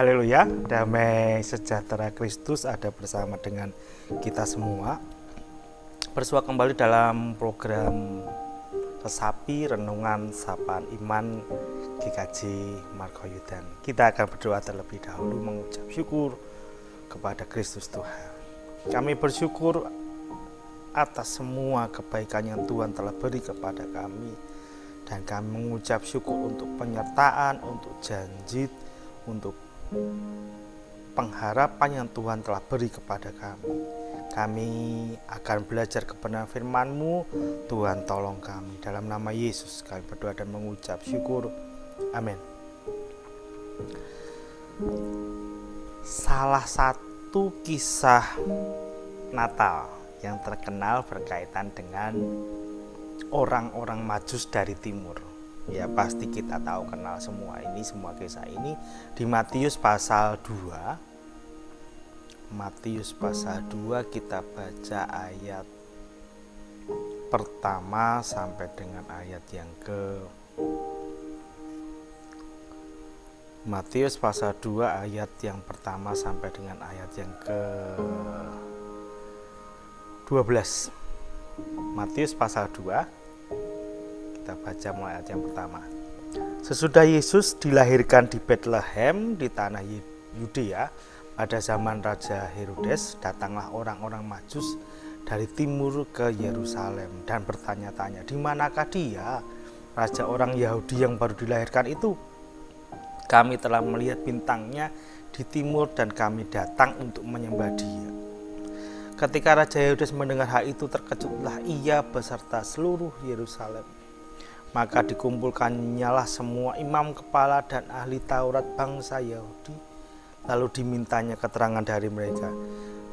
Haleluya, damai sejahtera Kristus ada bersama dengan kita semua. Bersua kembali dalam program Resapi Renungan Sapaan Iman GKJ Margoyudan. Kita akan berdoa terlebih dahulu mengucap syukur kepada Kristus Tuhan. Kami bersyukur atas semua kebaikan yang Tuhan telah beri kepada kami. Dan kami mengucap syukur untuk penyertaan, untuk janji, untuk pengharapan yang Tuhan telah beri kepada kami. Kami akan belajar kebenaran firman-Mu. Tuhan tolong kami. Dalam nama Yesus kami berdoa dan mengucap syukur. Amin. Salah satu kisah Natal yang terkenal berkaitan dengan orang-orang Majus dari timur. Ya pasti kita tahu, kenal semua kisah ini di Matius pasal 2. Matius pasal 2 kita baca ayat pertama sampai dengan ayat yang Matius pasal 2 ayat yang pertama sampai dengan ayat yang ke-12. Matius pasal 2 kita baca mulai ayat yang pertama. Sesudah Yesus dilahirkan di Betlehem di tanah Yudea pada zaman Raja Herodes, datanglah orang-orang Majus dari timur ke Yerusalem dan bertanya-tanya, di manakah dia, raja orang Yahudi yang baru dilahirkan itu? Kami telah melihat bintangnya di timur dan kami datang untuk menyembah dia. Ketika Raja Herodes mendengar hal itu, terkejutlah ia beserta seluruh Yerusalem. Maka dikumpulkannyalah semua imam kepala dan ahli Taurat bangsa Yahudi. Lalu dimintanya keterangan dari mereka,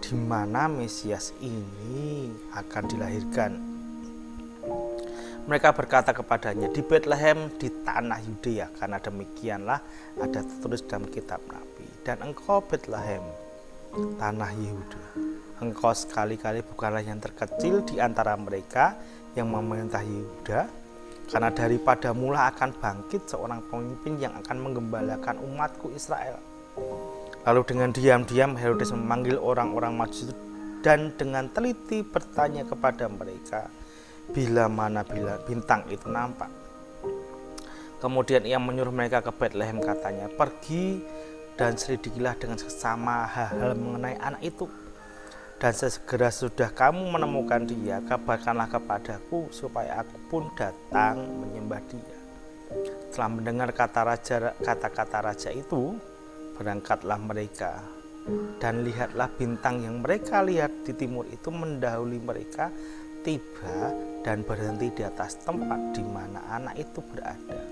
di mana Mesias ini akan dilahirkan. Mereka berkata kepadanya, di Betlehem di tanah Yudea, karena demikianlah ada tertulis dalam kitab Nabi. Dan engkau Betlehem, tanah Yehuda, engkau sekali-kali bukanlah yang terkecil di antara mereka yang memerintah Yehuda, karena daripada mula akan bangkit seorang pemimpin yang akan menggembalakan umatku Israel. Lalu dengan diam-diam Herodes memanggil orang-orang Majus itu dan dengan teliti bertanya kepada mereka, bila bintang itu nampak. Kemudian ia menyuruh mereka ke Betlehem, katanya, pergi dan selidikilah dengan seksama hal-hal mengenai anak itu. Dan segera sudah kamu menemukan dia, kabarkanlah kepadaku supaya aku pun datang menyembah dia. Setelah mendengar kata-kata raja itu, berangkatlah mereka. Dan lihatlah bintang yang mereka lihat di timur itu mendahului mereka, tiba dan berhenti di atas tempat di mana anak itu berada.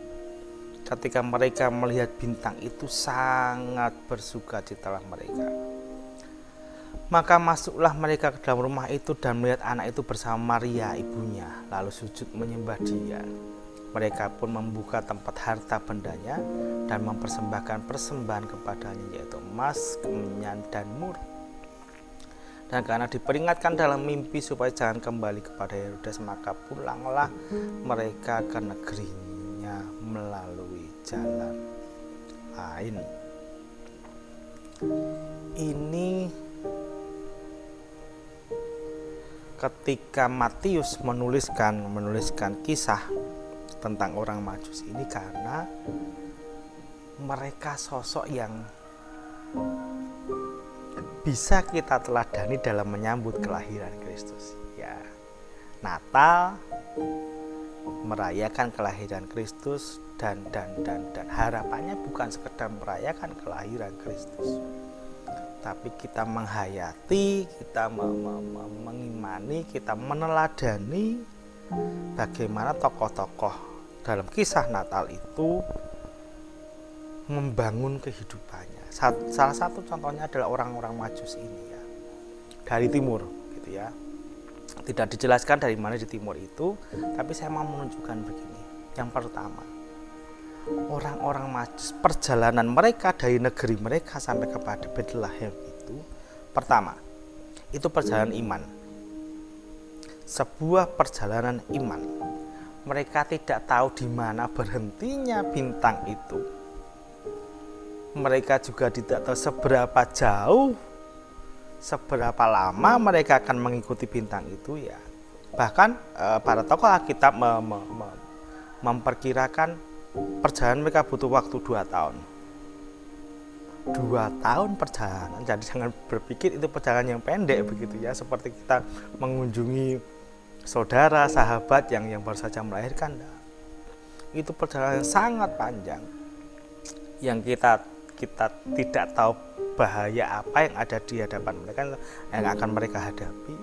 Ketika mereka melihat bintang itu, sangat bersukacitalah mereka. Maka masuklah mereka ke dalam rumah itu dan melihat anak itu bersama Maria ibunya, lalu sujud menyembah dia. Mereka pun membuka tempat harta bendanya dan mempersembahkan persembahan kepadanya, yaitu emas, kemenyan, dan mur. Dan karena diperingatkan dalam mimpi supaya jangan kembali kepada Herodes, maka pulanglah mereka ke negerinya melalui jalan lain. Ini ketika Matius menuliskan kisah tentang orang Majus ini, karena mereka sosok yang bisa kita teladani dalam menyambut kelahiran Kristus. Ya, Natal merayakan kelahiran Kristus dan harapannya bukan sekedar merayakan kelahiran Kristus, tapi kita menghayati, kita mengimani, kita meneladani bagaimana tokoh-tokoh dalam kisah Natal itu membangun kehidupannya. Salah satu contohnya adalah orang-orang Majus ini, ya, dari timur, gitu ya. Tidak dijelaskan dari mana di timur itu, tapi saya mau menunjukkan begini. Yang pertama, orang-orang Majus, perjalanan mereka dari negeri mereka sampai kepada Betlehem itu, pertama, itu perjalanan iman. Sebuah perjalanan iman. Mereka tidak tahu di mana berhentinya bintang itu. mereka juga tidak tahu seberapa jauh, seberapa lama mereka akan mengikuti bintang itu ya. Bahkan para tokoh Alkitab memperkirakan perjalanan mereka butuh waktu 2 tahun. 2 tahun perjalanan, jadi jangan berpikir itu perjalanan yang pendek begitu ya, seperti kita mengunjungi saudara, sahabat yang baru saja melahirkan. Itu perjalanan yang sangat panjang yang kita tidak tahu bahaya apa yang ada di hadapan mereka, yang akan mereka hadapi.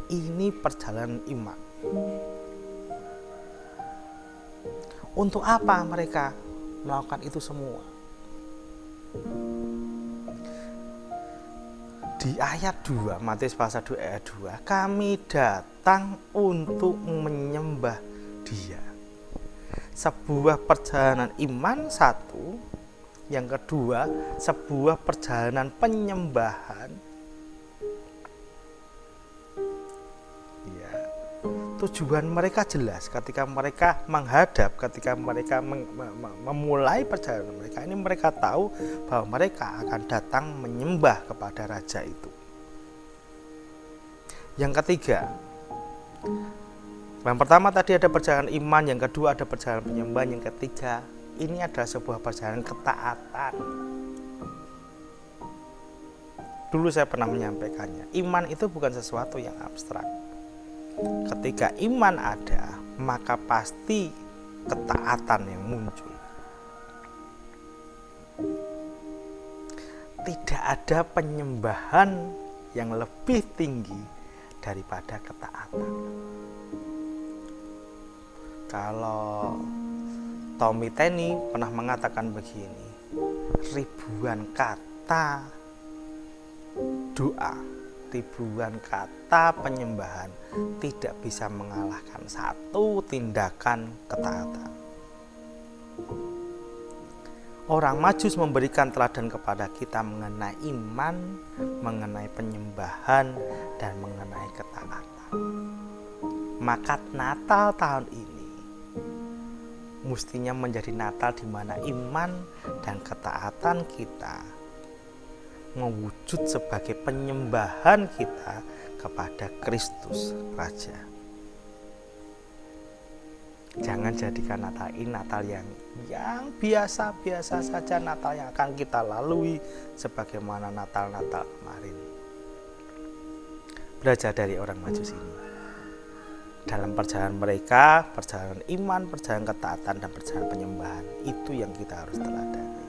Ini perjalanan iman. Untuk apa mereka melakukan itu semua? Di ayat 2, Matius pasal 2 ayat 2, kami datang untuk menyembah Dia. Sebuah perjalanan iman satu, yang kedua sebuah perjalanan penyembahan. Ya, tujuan mereka jelas ketika mereka menghadap, ketika mereka memulai perjalanan mereka ini, mereka tahu bahwa mereka akan datang menyembah kepada raja itu. Yang ketiga, yang pertama tadi ada perjalanan iman, yang kedua ada perjalanan penyembahan, yang ketiga ini adalah sebuah perjalanan ketaatan. Dulu saya pernah menyampaikannya, iman itu bukan sesuatu yang abstrak. Ketika iman ada, maka pasti ketaatan yang muncul. Tidak ada penyembahan yang lebih tinggi daripada ketaatan. Kalau Tommy Tenney pernah mengatakan begini, ribuan kata doa, ribuan kata penyembahan tidak bisa mengalahkan satu tindakan ketaatan. Orang Majus memberikan teladan kepada kita mengenai iman, mengenai penyembahan, dan mengenai ketaatan. Maka Natal tahun ini mestinya menjadi Natal di mana iman dan ketaatan kita mewujud sebagai penyembahan kita kepada Kristus Raja. Jangan jadikan Natal ini Natal yang biasa-biasa saja, Natal yang akan kita lalui sebagaimana Natal-Natal kemarin. Belajar dari orang Majus ini. Dalam perjalanan mereka, perjalanan iman, perjalanan ketaatan, dan perjalanan penyembahan, itu yang kita harus teladani.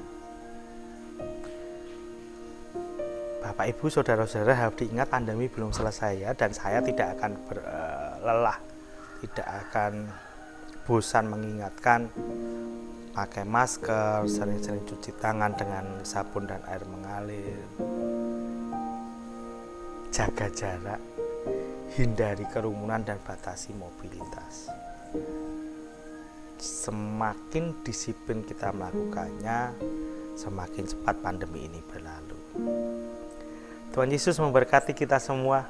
Bapak, Ibu, saudara-saudara, harus diingat pandemi belum selesai ya, dan saya tidak akan lelah, tidak akan bosan mengingatkan pakai masker, sering-sering cuci tangan dengan sabun dan air mengalir, jaga jarak, hindari kerumunan dan batasi mobilitas. Semakin disiplin kita melakukannya, semakin cepat pandemi ini berlalu. Tuhan Yesus memberkati kita semua.